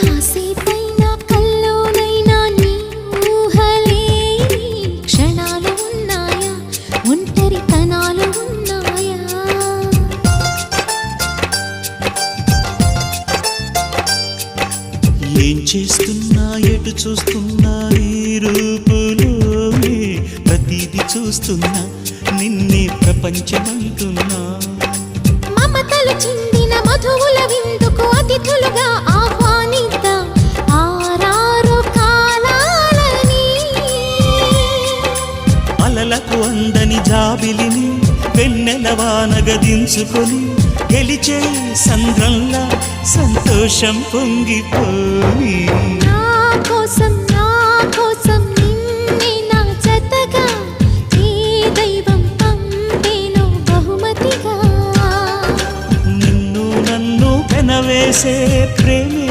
కాసేపైనా కల్లోనైనా నీ ఊహలేని క్షణాలు ఉన్నాయా, ఒంటరితనాలు ఉన్నాయా? ఏం చేస్తున్నా ఎటు చూస్తున్నా నీ రూపులోనే ప్రతిదీ చూస్తున్నా, నిన్నే ప్రపంచమంటున్నా. మమతలు చిందిన మధువుల విందుకు అతిథులుగా ఆహ్వానిద్దాం ఆరారు కాలాలని. అలలకు అందని జాబిలిని వెన్నెల వానగదించుకొని గెలిచే సంద్రంలా సంతోషం పొంగిపోని. నా కోసం నిన్నే నా జతగా ఏ దైవం పంపేనో బహుమతిగా. నిన్ను నన్ను పెనవేసే ప్రేమే